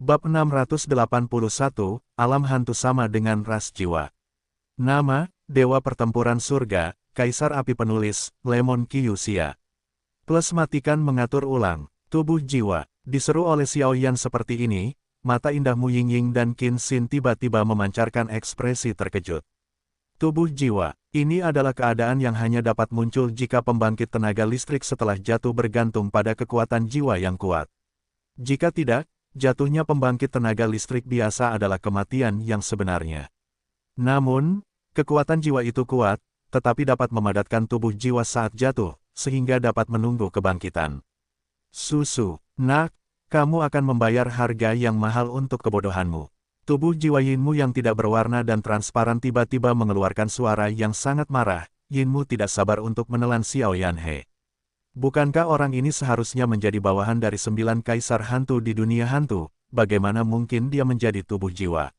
Bab 681, Alam Hantu Sama dengan Ras Jiwa. Nama, Dewa Pertempuran Surga, Kaisar Api Penulis, Lemon Kyuxia. Plus matikan mengatur ulang, tubuh jiwa. Diseru oleh Xiaoyan seperti ini, mata indah Mu Yingying dan Qin Xin tiba-tiba memancarkan ekspresi terkejut. Tubuh jiwa, ini adalah keadaan yang hanya dapat muncul jika pembangkit tenaga listrik setelah jatuh bergantung pada kekuatan jiwa yang kuat. Jika tidak, jatuhnya pembangkit tenaga listrik biasa adalah kematian yang sebenarnya. Namun, kekuatan jiwa itu kuat, tetapi dapat memadatkan tubuh jiwa saat jatuh, sehingga dapat menunggu kebangkitan. Susu, nak, kamu akan membayar harga yang mahal untuk kebodohanmu. Tubuh jiwa Yinmu yang tidak berwarna dan transparan tiba-tiba mengeluarkan suara yang sangat marah. Yinmu tidak sabar untuk menelan Xiaoyan He. Bukankah orang ini seharusnya menjadi bawahan dari 9 kaisar hantu di dunia hantu? Bagaimana mungkin dia menjadi tubuh jiwa?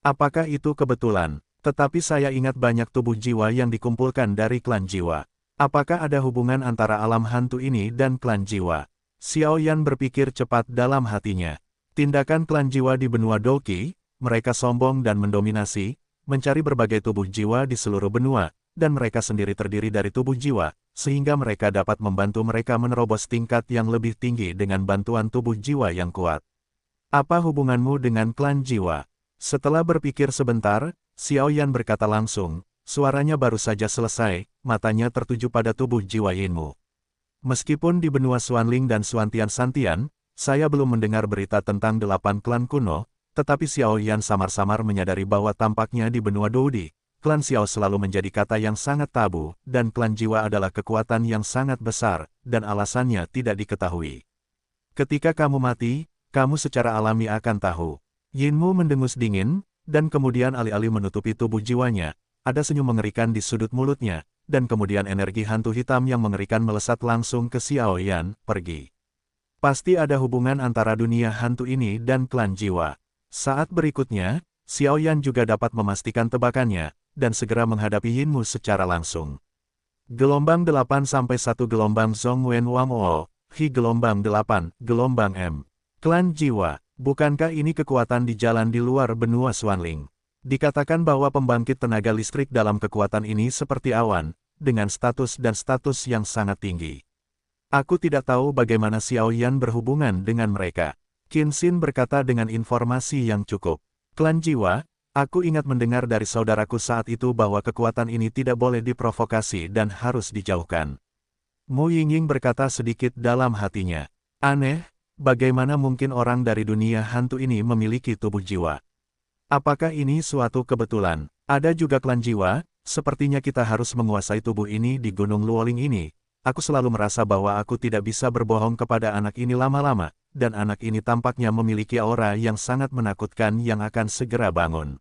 Apakah itu kebetulan? Tetapi saya ingat banyak tubuh jiwa yang dikumpulkan dari klan jiwa. Apakah ada hubungan antara alam hantu ini dan klan jiwa? Xiaoyan berpikir cepat dalam hatinya. Tindakan klan jiwa di benua Doqi, mereka sombong dan mendominasi, mencari berbagai tubuh jiwa di seluruh benua, dan mereka sendiri terdiri dari tubuh jiwa, sehingga mereka dapat membantu mereka menerobos tingkat yang lebih tinggi dengan bantuan tubuh jiwa yang kuat. Apa hubunganmu dengan klan jiwa? Setelah berpikir sebentar, Xiaoyan berkata langsung, suaranya baru saja selesai, matanya tertuju pada tubuh jiwa Yinmu. Meskipun di benua Xuanling dan Xuantian Santian, saya belum mendengar berita tentang 8 klan kuno, tetapi Xiaoyan samar-samar menyadari bahwa tampaknya di benua Doudi, klan Xiao selalu menjadi kata yang sangat tabu, dan klan jiwa adalah kekuatan yang sangat besar, dan alasannya tidak diketahui. Ketika kamu mati, kamu secara alami akan tahu. Yinmu mendengus dingin, dan kemudian alih-alih menutupi tubuh jiwanya, ada senyum mengerikan di sudut mulutnya, dan kemudian energi hantu hitam yang mengerikan melesat langsung ke Xiaoyan, pergi. Pasti ada hubungan antara dunia hantu ini dan klan jiwa. Saat berikutnya, Xiaoyan juga dapat memastikan tebakannya, dan segera menghadapi Yinmu secara langsung. Gelombang 8-1 gelombang Zhongwen Wang-o, Hi gelombang 8, gelombang M. Klan jiwa, bukankah ini kekuatan di jalan di luar benua Xuanling? Dikatakan bahwa pembangkit tenaga listrik dalam kekuatan ini seperti awan, dengan status dan status yang sangat tinggi. Aku tidak tahu bagaimana Xiaoyan berhubungan dengan mereka. Qin Xin berkata dengan informasi yang cukup. Klan jiwa, aku ingat mendengar dari saudaraku saat itu bahwa kekuatan ini tidak boleh diprovokasi dan harus dijauhkan. Mu Yingying berkata sedikit dalam hatinya. Aneh, bagaimana mungkin orang dari dunia hantu ini memiliki tubuh jiwa? Apakah ini suatu kebetulan? Ada juga klan jiwa, sepertinya kita harus menguasai tubuh ini di Gunung Luoling ini. Aku selalu merasa bahwa aku tidak bisa berbohong kepada anak ini lama-lama, dan anak ini tampaknya memiliki aura yang sangat menakutkan yang akan segera bangun.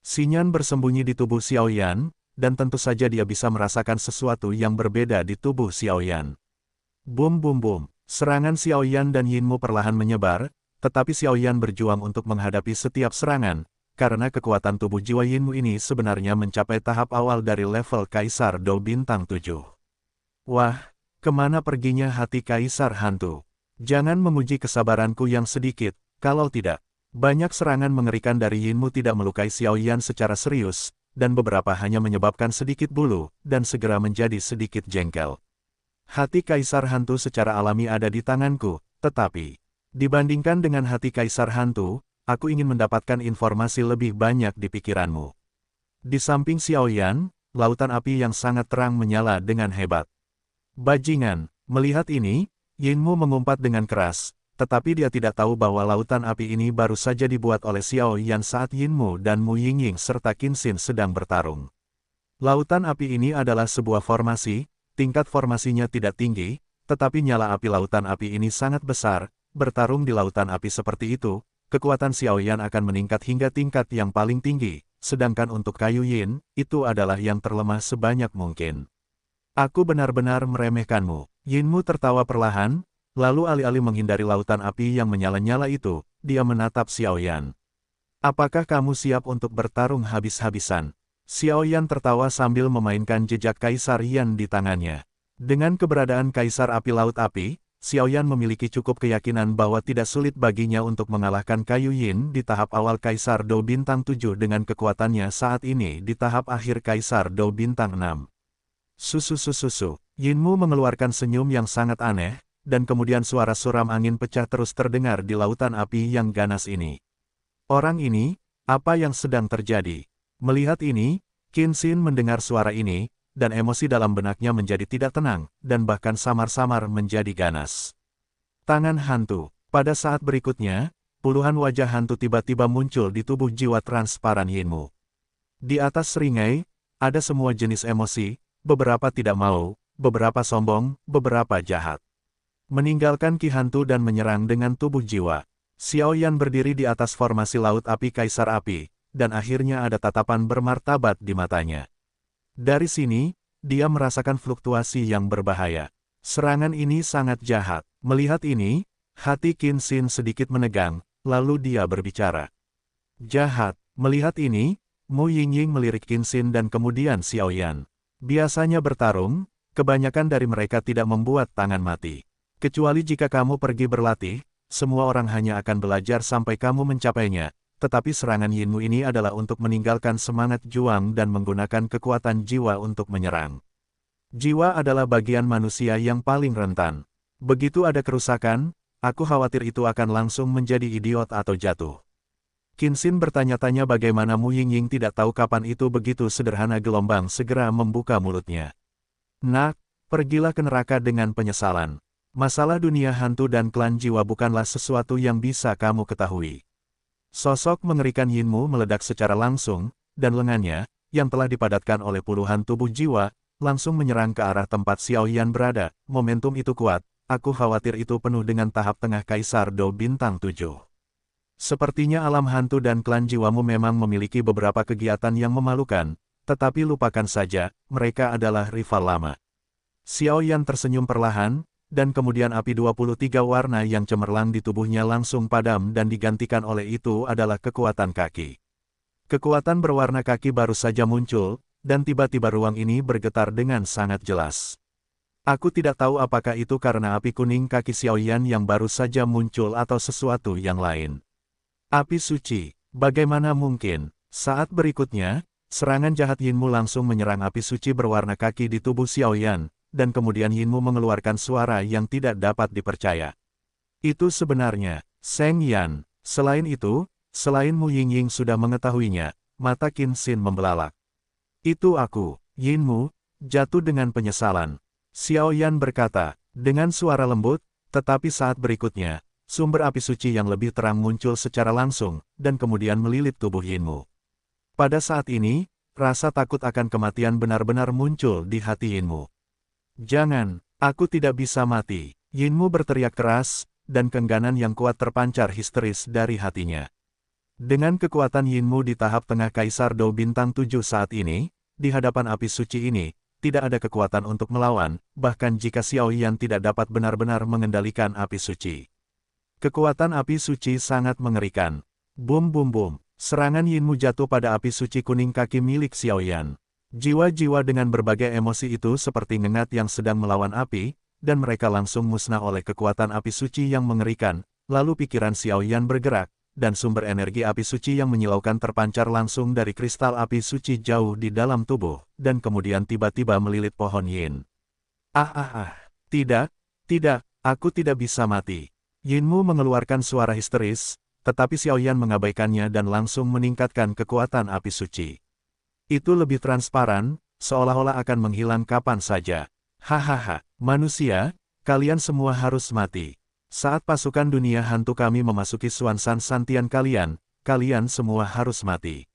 Xinyan bersembunyi di tubuh Xiaoyan, dan tentu saja dia bisa merasakan sesuatu yang berbeda di tubuh Xiaoyan. Bum bum bum, serangan Xiaoyan dan Yinmu perlahan menyebar, tetapi Xiaoyan berjuang untuk menghadapi setiap serangan, karena kekuatan tubuh jiwa Yinmu ini sebenarnya mencapai tahap awal dari level Kaisar Do Bintang 7. Wah, kemana perginya hati Kaisar Hantu? Jangan menguji kesabaranku yang sedikit, kalau tidak. Banyak serangan mengerikan dari Yinmu tidak melukai Xiaoyan secara serius, dan beberapa hanya menyebabkan sedikit bulu, dan segera menjadi sedikit jengkel. Hati Kaisar Hantu secara alami ada di tanganku, tetapi, dibandingkan dengan hati Kaisar Hantu, aku ingin mendapatkan informasi lebih banyak di pikiranmu. Di samping Xiaoyan, lautan api yang sangat terang menyala dengan hebat. Bajingan, melihat ini, Yinmu mengumpat dengan keras, tetapi dia tidak tahu bahwa lautan api ini baru saja dibuat oleh Xiaoyan saat Yinmu dan Mu Yingying serta Qin Xin sedang bertarung. Lautan api ini adalah sebuah formasi, tingkat formasinya tidak tinggi, tetapi nyala api lautan api ini sangat besar, bertarung di lautan api seperti itu, kekuatan Xiaoyan akan meningkat hingga tingkat yang paling tinggi, sedangkan untuk kayu Yin, itu adalah yang terlemah sebanyak mungkin. Aku benar-benar meremehkanmu. Yinmu tertawa perlahan, lalu alih-alih menghindari lautan api yang menyala-nyala itu, dia menatap Xiaoyan. Apakah kamu siap untuk bertarung habis-habisan? Xiaoyan tertawa sambil memainkan jejak Kaisar Yan di tangannya. Dengan keberadaan Kaisar Api Laut Api, Xiao Yan memiliki cukup keyakinan bahwa tidak sulit baginya untuk mengalahkan Kayu Yin di tahap awal Kaisar Dou Bintang 7 dengan kekuatannya saat ini di tahap akhir Kaisar Dou Bintang 6. Susu. Yinmu mengeluarkan senyum yang sangat aneh, dan kemudian suara suram angin pecah terus terdengar di lautan api yang ganas ini. Orang ini, apa yang sedang terjadi? Melihat ini, Qin Xin mendengar suara ini, dan emosi dalam benaknya menjadi tidak tenang, dan bahkan samar-samar menjadi ganas. Tangan hantu. Pada saat berikutnya, puluhan wajah hantu tiba-tiba muncul di tubuh jiwa transparan Yinmu. Di atas seringai, ada semua jenis emosi, beberapa tidak mau, beberapa sombong, beberapa jahat. Meninggalkan Ki Hantu dan menyerang dengan tubuh jiwa. Xiao Yan berdiri di atas formasi laut api Kaisar Api, dan akhirnya ada tatapan bermartabat di matanya. Dari sini, dia merasakan fluktuasi yang berbahaya. Serangan ini sangat jahat. Melihat ini, hati Qin Xin sedikit menegang, lalu dia berbicara. Jahat. Melihat ini, Mu Yingying melirik Qin Xin dan kemudian Xiao Yan. Biasanya bertarung, kebanyakan dari mereka tidak membuat tangan mati. Kecuali jika kamu pergi berlatih, semua orang hanya akan belajar sampai kamu mencapainya. Tetapi serangan Yinmu ini adalah untuk meninggalkan semangat juang dan menggunakan kekuatan jiwa untuk menyerang. Jiwa adalah bagian manusia yang paling rentan. Begitu ada kerusakan, aku khawatir itu akan langsung menjadi idiot atau jatuh. Qin Xin bertanya-tanya bagaimana Mu Yingying tidak tahu kapan itu begitu sederhana. Gelombang segera membuka mulutnya. Nak, pergilah ke neraka dengan penyesalan. Masalah dunia hantu dan klan jiwa bukanlah sesuatu yang bisa kamu ketahui. Sosok mengerikan Yinmu meledak secara langsung, dan lengannya, yang telah dipadatkan oleh puluhan tubuh jiwa, langsung menyerang ke arah tempat Xiao Yan berada. Momentum itu kuat, aku khawatir itu penuh dengan tahap tengah Kaisar Dou Bintang 7. Sepertinya alam hantu dan klan jiwamu memang memiliki beberapa kegiatan yang memalukan, tetapi lupakan saja, mereka adalah rival lama. Xiao Yan tersenyum perlahan, dan kemudian api 23 warna yang cemerlang di tubuhnya langsung padam dan digantikan oleh itu adalah kekuatan kaki. Kekuatan berwarna kaki baru saja muncul, dan tiba-tiba ruang ini bergetar dengan sangat jelas. Aku tidak tahu apakah itu karena api kuning kaki Xiao Yan yang baru saja muncul atau sesuatu yang lain. Api suci, bagaimana mungkin? Saat berikutnya, serangan jahat Yinmu langsung menyerang api suci berwarna kaki di tubuh Xiao Yan. Dan kemudian Yinmu mengeluarkan suara yang tidak dapat dipercaya. Itu sebenarnya, Seng Yan. Selain itu, selain Mu Yingying sudah mengetahuinya, mata Qin Xin membelalak. Itu aku, Yinmu, jatuh dengan penyesalan. Xiao Yan berkata, dengan suara lembut, tetapi saat berikutnya, sumber api suci yang lebih terang muncul secara langsung, dan kemudian melilit tubuh Yinmu. Pada saat ini, rasa takut akan kematian benar-benar muncul di hati Yinmu. Jangan, aku tidak bisa mati. Yinmu berteriak keras, dan keengganan yang kuat terpancar histeris dari hatinya. Dengan kekuatan Yinmu di tahap tengah Kaisar Dou Bintang 7 saat ini, di hadapan api suci ini, tidak ada kekuatan untuk melawan, bahkan jika Xiao Yan tidak dapat benar-benar mengendalikan api suci. Kekuatan api suci sangat mengerikan. Bum bum bum, serangan Yinmu jatuh pada api suci kuning kaki milik Xiao Yan. Jiwa-jiwa dengan berbagai emosi itu seperti ngengat yang sedang melawan api, dan mereka langsung musnah oleh kekuatan api suci yang mengerikan, lalu pikiran Xiao Yan bergerak, dan sumber energi api suci yang menyilaukan terpancar langsung dari kristal api suci jauh di dalam tubuh, dan kemudian tiba-tiba melilit pohon Yin. Tidak, aku tidak bisa mati. Yinmu mengeluarkan suara histeris, tetapi Xiao Yan mengabaikannya dan langsung meningkatkan kekuatan api suci. Itu lebih transparan, seolah-olah akan menghilang kapan saja. Hahaha, manusia, kalian semua harus mati. Saat pasukan dunia hantu kami memasuki Suansan Santian kalian semua harus mati.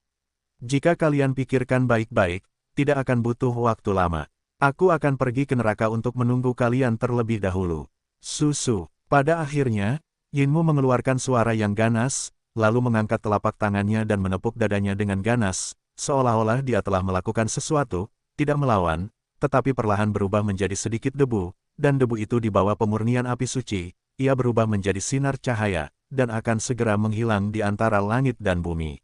Jika kalian pikirkan baik-baik, tidak akan butuh waktu lama. Aku akan pergi ke neraka untuk menunggu kalian terlebih dahulu. Susu. Pada akhirnya, Yinmu mengeluarkan suara yang ganas, lalu mengangkat telapak tangannya dan menepuk dadanya dengan ganas, seolah-olah dia telah melakukan sesuatu, tidak melawan, tetapi perlahan berubah menjadi sedikit debu, dan debu itu di bawah pemurnian api suci, ia berubah menjadi sinar cahaya, dan akan segera menghilang di antara langit dan bumi.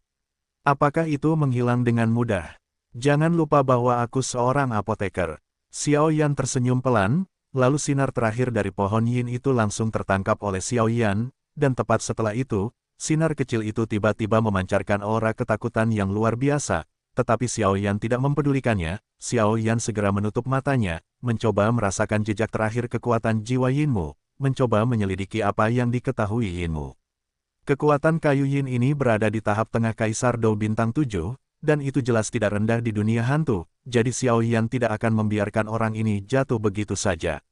Apakah itu menghilang dengan mudah? Jangan lupa bahwa aku seorang apoteker. Xiao Yan tersenyum pelan, lalu sinar terakhir dari pohon yin itu langsung tertangkap oleh Xiao Yan, dan tepat setelah itu, sinar kecil itu tiba-tiba memancarkan aura ketakutan yang luar biasa, tetapi Xiao Yan tidak mempedulikannya. Xiao Yan segera menutup matanya, mencoba merasakan jejak terakhir kekuatan jiwa Yinmu, mencoba menyelidiki apa yang diketahui Yinmu. Kekuatan kayu yin ini berada di tahap tengah Kaisar Dou Bintang 7, dan itu jelas tidak rendah di dunia hantu, jadi Xiao Yan tidak akan membiarkan orang ini jatuh begitu saja.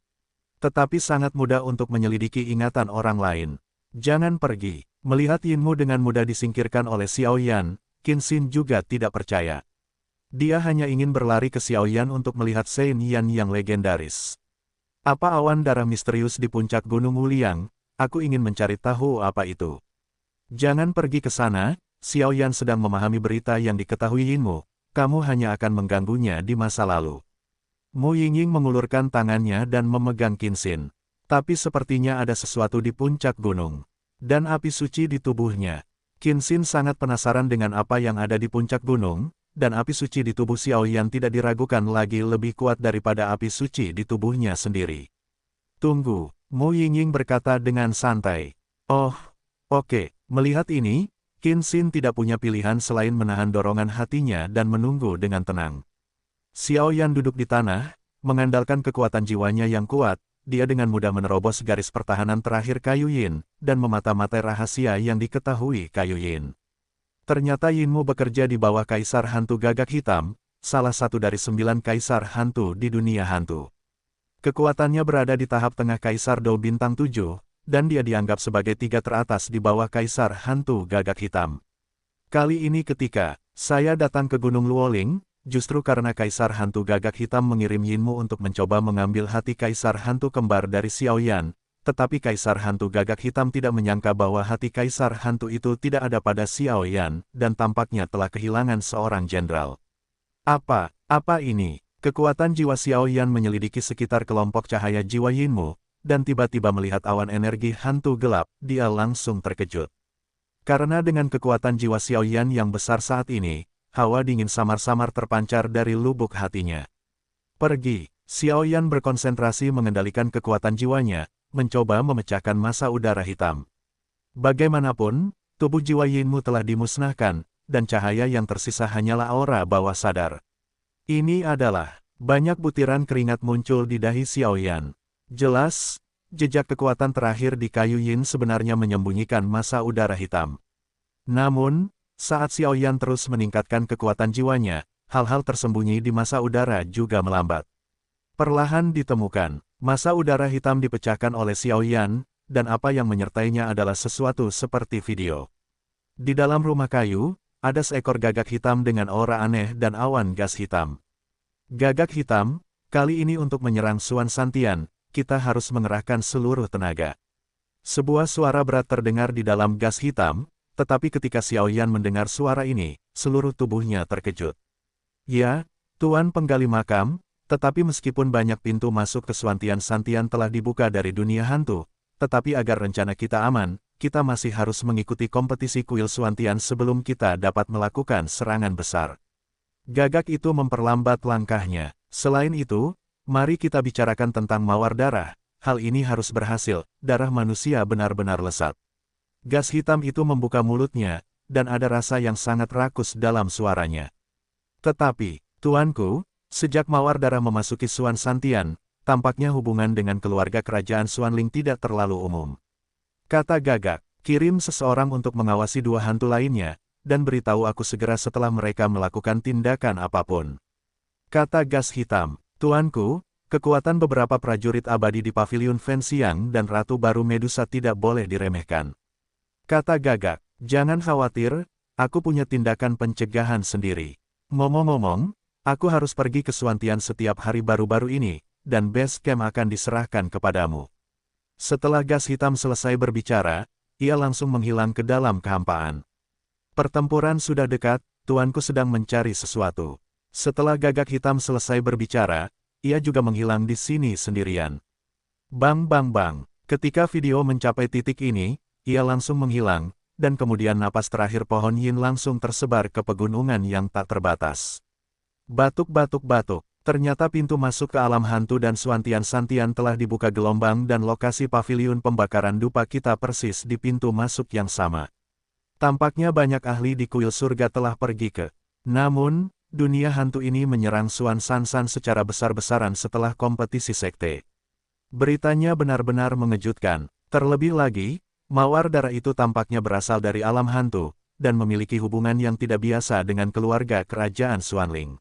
Tetapi sangat mudah untuk menyelidiki ingatan orang lain. Jangan pergi. Melihat Yinmu dengan mudah disingkirkan oleh Xiao Yan, Qin Xin juga tidak percaya. Dia hanya ingin berlari ke Xiao Yan untuk melihat Shen Yan yang legendaris. Apa awan darah misterius di puncak Gunung Wuliang? Aku ingin mencari tahu apa itu. Jangan pergi ke sana, Xiao Yan sedang memahami berita yang diketahui Yinmu, kamu hanya akan mengganggunya di masa lalu. Mu Yingying mengulurkan tangannya dan memegang Qin Xin. Tapi sepertinya ada sesuatu di puncak gunung. Dan api suci di tubuhnya. Qin Xin sangat penasaran dengan apa yang ada di puncak gunung, dan api suci di tubuh Xiao Yan tidak diragukan lagi lebih kuat daripada api suci di tubuhnya sendiri. Tunggu, Mu Yingying berkata dengan santai. Oh, oke. Melihat ini, Qin Xin tidak punya pilihan selain menahan dorongan hatinya dan menunggu dengan tenang. Xiao Yan duduk di tanah, mengandalkan kekuatan jiwanya yang kuat, dia dengan mudah menerobos garis pertahanan terakhir kayu yin, dan memata-matai rahasia yang diketahui kayu yin. Ternyata Yinmu bekerja di bawah Kaisar Hantu Gagak Hitam, salah satu dari 9 Kaisar Hantu di dunia hantu. Kekuatannya berada di tahap tengah Kaisar Dou Bintang 7, dan dia dianggap sebagai 3 teratas di bawah Kaisar Hantu Gagak Hitam. Kali ini ketika saya datang ke Gunung Luoling, justru karena Kaisar Hantu Gagak Hitam mengirim Yinmu untuk mencoba mengambil hati Kaisar Hantu Kembar dari Xiao Yan, tetapi Kaisar Hantu Gagak Hitam tidak menyangka bahwa hati Kaisar Hantu itu tidak ada pada Xiao Yan, dan tampaknya telah kehilangan seorang jenderal. Apa ini? Kekuatan jiwa Xiao Yan menyelidiki sekitar kelompok cahaya jiwa Yinmu, dan tiba-tiba melihat awan energi hantu gelap, dia langsung terkejut. Karena dengan kekuatan jiwa Xiao Yan yang besar saat ini, hawa dingin samar-samar terpancar dari lubuk hatinya. Pergi, Xiao Yan berkonsentrasi mengendalikan kekuatan jiwanya, mencoba memecahkan massa udara hitam. Bagaimanapun, tubuh jiwa Yinmu telah dimusnahkan, dan cahaya yang tersisa hanyalah aura bawah sadar. Ini adalah, banyak butiran keringat muncul di dahi Xiao Yan. Jelas, jejak kekuatan terakhir di kayu yin sebenarnya menyembunyikan massa udara hitam. Namun, saat Xiao Yan terus meningkatkan kekuatan jiwanya, hal-hal tersembunyi di massa udara juga melambat. Perlahan ditemukan, massa udara hitam dipecahkan oleh Xiao Yan, dan apa yang menyertainya adalah sesuatu seperti video. Di dalam rumah kayu, ada seekor gagak hitam dengan aura aneh dan awan gas hitam. Gagak hitam, kali ini untuk menyerang Xuan Santian, kita harus mengerahkan seluruh tenaga. Sebuah suara berat terdengar di dalam gas hitam, tetapi ketika Xiao Yan mendengar suara ini, seluruh tubuhnya terkejut. Ya, Tuan Penggali Makam, tetapi meskipun banyak pintu masuk ke Xuan Santian telah dibuka dari dunia hantu, tetapi agar rencana kita aman, kita masih harus mengikuti kompetisi kuil Xuan sebelum kita dapat melakukan serangan besar. Gagak itu memperlambat langkahnya. Selain itu, mari kita bicarakan tentang mawar darah, hal ini harus berhasil, darah manusia benar-benar lesat. Gas hitam itu membuka mulutnya, dan ada rasa yang sangat rakus dalam suaranya. Tetapi, tuanku, sejak mawar darah memasuki Xuan Santian, tampaknya hubungan dengan keluarga kerajaan Xuanling tidak terlalu umum. Kata Gagak, kirim seseorang untuk mengawasi 2 hantu lainnya, dan beritahu aku segera setelah mereka melakukan tindakan apapun. Kata Gas Hitam, tuanku, kekuatan beberapa prajurit abadi di Paviliun Fenxiang dan Ratu Baru Medusa tidak boleh diremehkan. Kata Gagak, jangan khawatir, aku punya tindakan pencegahan sendiri. Ngomong-ngomong, aku harus pergi ke Xuan setiap hari baru-baru ini, dan base camp akan diserahkan kepadamu. Setelah Gas Hitam selesai berbicara, ia langsung menghilang ke dalam kehampaan. Pertempuran sudah dekat, tuanku sedang mencari sesuatu. Setelah Gagak Hitam selesai berbicara, ia juga menghilang di sini sendirian. Bang bang bang, ketika video mencapai titik ini, ia langsung menghilang, dan kemudian napas terakhir pohon yin langsung tersebar ke pegunungan yang tak terbatas. Batuk-batuk-batuk, Ternyata pintu masuk ke alam hantu dan Suantian-Santian telah dibuka gelombang dan lokasi paviliun pembakaran dupa kita persis di pintu masuk yang sama. Tampaknya banyak ahli di kuil surga telah pergi ke. Namun, dunia hantu ini menyerang Suan Sansan secara besar-besaran setelah kompetisi sekte. Beritanya benar-benar mengejutkan. Terlebih lagi, mawar darah itu tampaknya berasal dari alam hantu, dan memiliki hubungan yang tidak biasa dengan keluarga kerajaan Xuanling.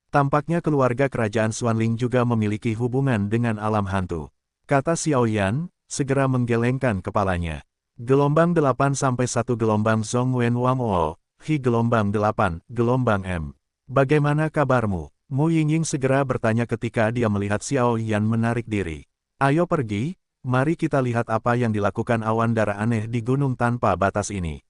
Tampaknya keluarga kerajaan Xuanling juga memiliki hubungan dengan alam hantu. Kata Xiao Yan, segera menggelengkan kepalanya. Gelombang 8 sampai 1 gelombang Zhong Wen Wang O, Hi gelombang 8, gelombang M. Bagaimana kabarmu? Mu Yingying segera bertanya ketika dia melihat Xiao Yan menarik diri. Ayo pergi, mari kita lihat apa yang dilakukan awan darah aneh di gunung tanpa batas ini.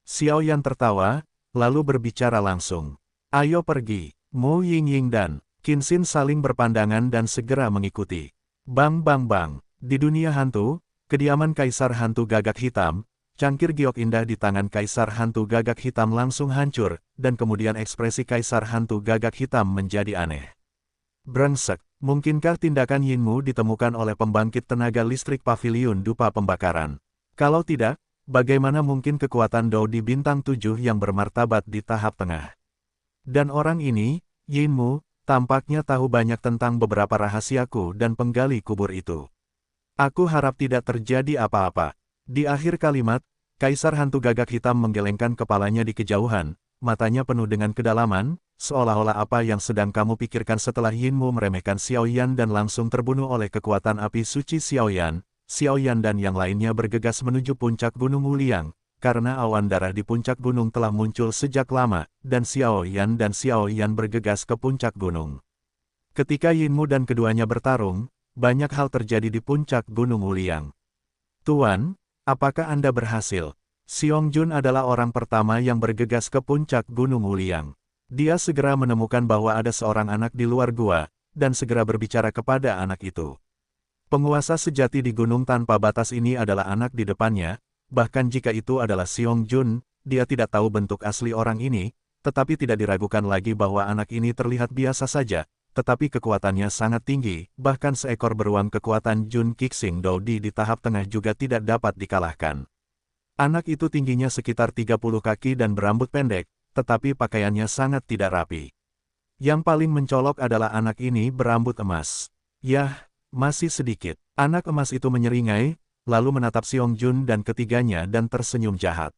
Xiao Yan tertawa, lalu berbicara langsung. Ayo pergi. Mu Yingying dan Qin Xin saling berpandangan dan segera mengikuti. Bang bang bang, di dunia hantu, kediaman Kaisar Hantu Gagak Hitam, cangkir giok indah di tangan Kaisar Hantu Gagak Hitam langsung hancur, dan kemudian ekspresi Kaisar Hantu Gagak Hitam menjadi aneh. Brengsek, mungkinkah tindakan Yinmu ditemukan oleh pembangkit tenaga listrik paviliun dupa pembakaran? Kalau tidak, bagaimana mungkin kekuatan Dao di bintang 7 yang bermartabat di tahap tengah? Dan orang ini, Yinmu, tampaknya tahu banyak tentang beberapa rahasiaku dan penggali kubur itu. Aku harap tidak terjadi apa-apa. Di akhir kalimat, Kaisar Hantu Gagak Hitam menggelengkan kepalanya di kejauhan, matanya penuh dengan kedalaman, seolah-olah apa yang sedang kamu pikirkan setelah Yinmu meremehkan Xiao Yan dan langsung terbunuh oleh kekuatan api suci Xiao Yan dan yang lainnya bergegas menuju puncak Gunung Wuliang. Karena awan darah di puncak gunung telah muncul sejak lama, dan Xiao Yan bergegas ke puncak gunung. Ketika Yinmu dan keduanya bertarung, banyak hal terjadi di puncak Gunung Wuliang. Tuan, apakah Anda berhasil? Xiong Jun adalah orang pertama yang bergegas ke puncak Gunung Wuliang. Dia segera menemukan bahwa ada seorang anak di luar gua, dan segera berbicara kepada anak itu. Penguasa sejati di gunung tanpa batas ini adalah anak di depannya. Bahkan jika itu adalah Xiong Jun, dia tidak tahu bentuk asli orang ini, tetapi tidak diragukan lagi bahwa anak ini terlihat biasa saja, tetapi kekuatannya sangat tinggi, bahkan seekor beruang kekuatan Jun Qixing Dao di tahap tengah juga tidak dapat dikalahkan. Anak itu tingginya sekitar 30 kaki dan berambut pendek, tetapi pakaiannya sangat tidak rapi. Yang paling mencolok adalah anak ini berambut emas. Yah, masih sedikit. Anak emas itu menyeringai, lalu menatap Xiong Jun dan ketiganya dan tersenyum jahat.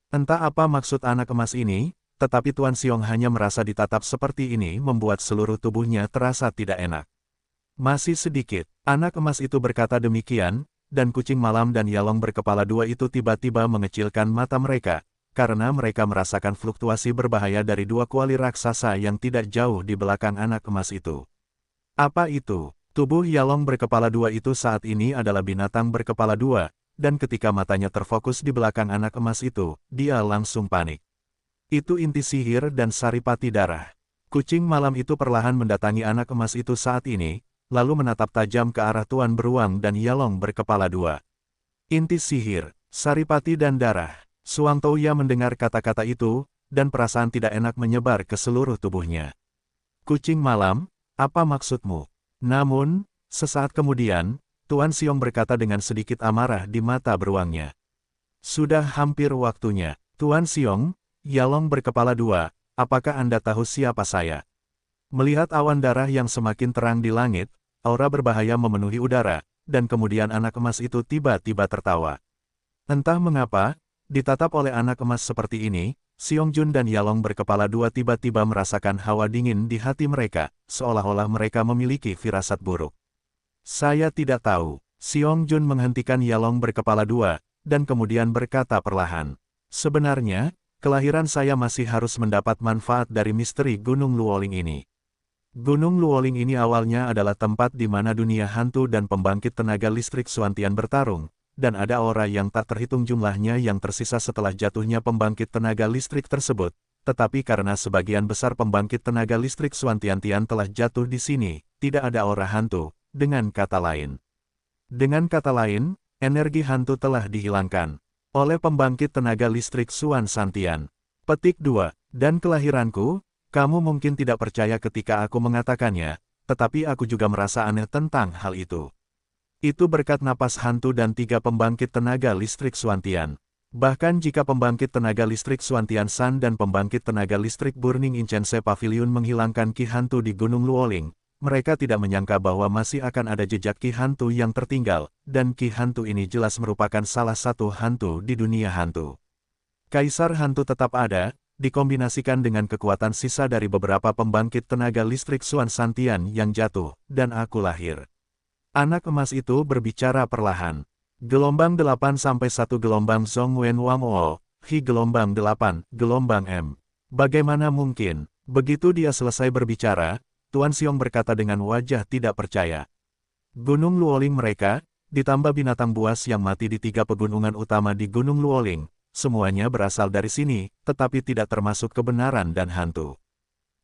Entah apa maksud anak emas ini, tetapi Tuan Xiong hanya merasa ditatap seperti ini membuat seluruh tubuhnya terasa tidak enak. Masih sedikit, anak emas itu berkata demikian, dan kucing malam dan Yalong berkepala dua itu tiba-tiba mengecilkan mata mereka, karena mereka merasakan fluktuasi berbahaya dari dua kuali raksasa yang tidak jauh di belakang anak emas itu. Apa itu? Tubuh Yalong berkepala dua itu saat ini adalah binatang berkepala dua, dan ketika matanya terfokus di belakang anak emas itu, dia langsung panik. Itu inti sihir dan saripati darah. Kucing malam itu perlahan mendatangi anak emas itu saat ini, lalu menatap tajam ke arah Tuan Beruang dan Yalong berkepala dua. Inti sihir, saripati dan darah. Suang Touya mendengar kata-kata itu, dan perasaan tidak enak menyebar ke seluruh tubuhnya. Kucing malam, apa maksudmu? Namun, sesaat kemudian, Tuan Xiong berkata dengan sedikit amarah di mata beruangnya. Sudah hampir waktunya. Tuan Xiong, Yalong berkepala dua, apakah Anda tahu siapa saya? Melihat awan darah yang semakin terang di langit, aura berbahaya memenuhi udara, dan kemudian anak emas itu tiba-tiba tertawa. Entah mengapa, ditatap oleh anak emas seperti ini, Xiong Jun dan Yalong berkepala dua tiba-tiba merasakan hawa dingin di hati mereka, seolah-olah mereka memiliki firasat buruk. Saya tidak tahu. Xiong Jun menghentikan Yalong berkepala dua, dan kemudian berkata perlahan. Sebenarnya, kelahiran saya masih harus mendapat manfaat dari misteri Gunung Luoling ini. Gunung Luoling ini awalnya adalah tempat di mana dunia hantu dan pembangkit tenaga listrik Xuantian bertarung, dan ada aura yang tak terhitung jumlahnya yang tersisa setelah jatuhnya pembangkit tenaga listrik tersebut, tetapi karena sebagian besar pembangkit tenaga listrik Xuantian telah jatuh di sini, tidak ada aura hantu, dengan kata lain. Dengan kata lain, energi hantu telah dihilangkan oleh pembangkit tenaga listrik Xuan Santian. Petik 2. Dan kelahiranku, Kamu mungkin tidak percaya ketika aku mengatakannya, tetapi aku juga merasa aneh tentang hal itu. Itu berkat napas hantu dan 3 pembangkit tenaga listrik Suantian. Bahkan jika pembangkit tenaga listrik Suantian San dan pembangkit tenaga listrik Burning Incense Pavilion menghilangkan ki hantu di Gunung Luoling, mereka tidak menyangka bahwa masih akan ada jejak ki hantu yang tertinggal, dan ki hantu ini jelas merupakan salah satu hantu di dunia hantu. Kaisar hantu tetap ada, dikombinasikan dengan kekuatan sisa dari beberapa pembangkit tenaga listrik Suan Santian yang jatuh, dan aku lahir. Anak emas itu berbicara perlahan. Gelombang 8 sampai 1 gelombang Zong Wen Wang O, Hi gelombang 8, gelombang M. Bagaimana mungkin? Begitu dia selesai berbicara, Tuan Xiong berkata dengan wajah tidak percaya. Gunung Luoling mereka, ditambah binatang buas yang mati di 3 pegunungan utama di Gunung Luoling, semuanya berasal dari sini, tetapi tidak termasuk kebenaran dan hantu.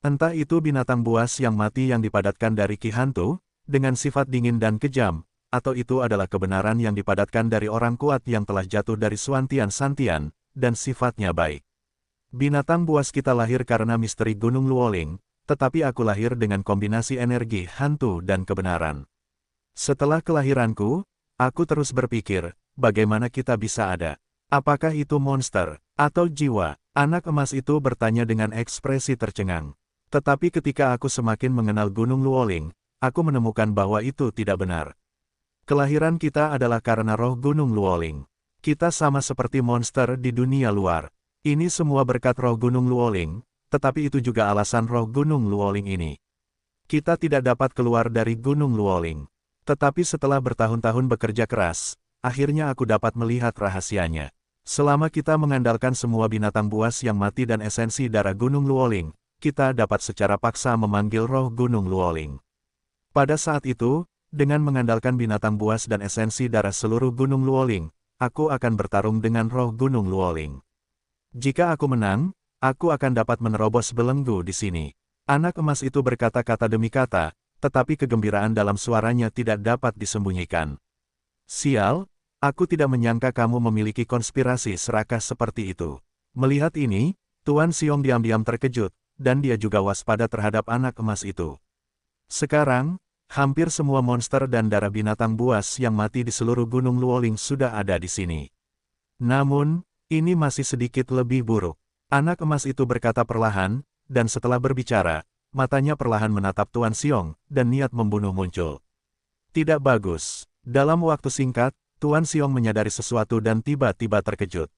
Entah itu binatang buas yang mati yang dipadatkan dari ki hantu, dengan sifat dingin dan kejam, atau itu adalah kebenaran yang dipadatkan dari orang kuat yang telah jatuh dari Suantian Santian, dan sifatnya baik. Binatang buas kita lahir karena misteri Gunung Luoling, tetapi aku lahir dengan kombinasi energi hantu dan kebenaran. Setelah kelahiranku, aku terus berpikir, bagaimana kita bisa ada? Apakah itu monster, atau jiwa? Anak emas itu bertanya dengan ekspresi tercengang. Tetapi ketika aku semakin mengenal Gunung Luoling, aku menemukan bahwa itu tidak benar. Kelahiran kita adalah karena roh Gunung Luoling. Kita sama seperti monster di dunia luar. Ini semua berkat roh Gunung Luoling, tetapi itu juga alasan roh Gunung Luoling ini. Kita tidak dapat keluar dari Gunung Luoling. Tetapi setelah bertahun-tahun bekerja keras, akhirnya aku dapat melihat rahasianya. Selama kita mengandalkan semua binatang buas yang mati dan esensi darah Gunung Luoling, kita dapat secara paksa memanggil roh Gunung Luoling. Pada saat itu, dengan mengandalkan binatang buas dan esensi darah seluruh Gunung Luoling, aku akan bertarung dengan roh Gunung Luoling. Jika aku menang, aku akan dapat menerobos belenggu di sini. Anak emas itu berkata-kata demi kata, tetapi kegembiraan dalam suaranya tidak dapat disembunyikan. Sial, aku tidak menyangka kamu memiliki konspirasi serakah seperti itu. Melihat ini, Tuan Xiong diam-diam terkejut, dan dia juga waspada terhadap anak emas itu. Sekarang, hampir semua monster dan darah binatang buas yang mati di seluruh Gunung Luoling sudah ada di sini. Namun, ini masih sedikit lebih buruk. Anak emas itu berkata perlahan, dan setelah berbicara, matanya perlahan menatap Tuan Xiong, dan niat membunuh muncul. Tidak bagus. Dalam waktu singkat, Tuan Xiong menyadari sesuatu dan tiba-tiba terkejut.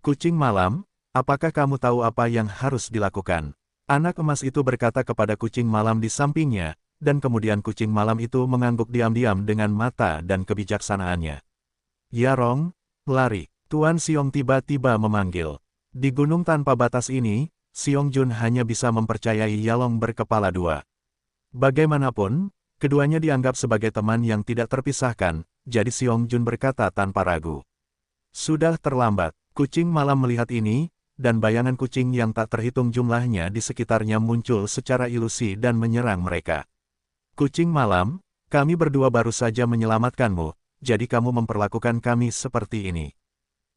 Kucing malam, apakah kamu tahu apa yang harus dilakukan? Anak emas itu berkata kepada kucing malam di sampingnya, dan kemudian kucing malam itu mengangguk diam-diam dengan mata dan kebijaksanaannya. Yarong, lari. Tuan Xiong tiba-tiba memanggil. Di gunung tanpa batas ini, Xiong Jun hanya bisa mempercayai Yalong berkepala 2. Bagaimanapun, keduanya dianggap sebagai teman yang tidak terpisahkan, jadi Xiong Jun berkata tanpa ragu. Sudah terlambat. Kucing malam melihat ini, dan bayangan kucing yang tak terhitung jumlahnya di sekitarnya muncul secara ilusi dan menyerang mereka. Kucing malam, kami berdua baru saja menyelamatkanmu, jadi kamu memperlakukan kami seperti ini.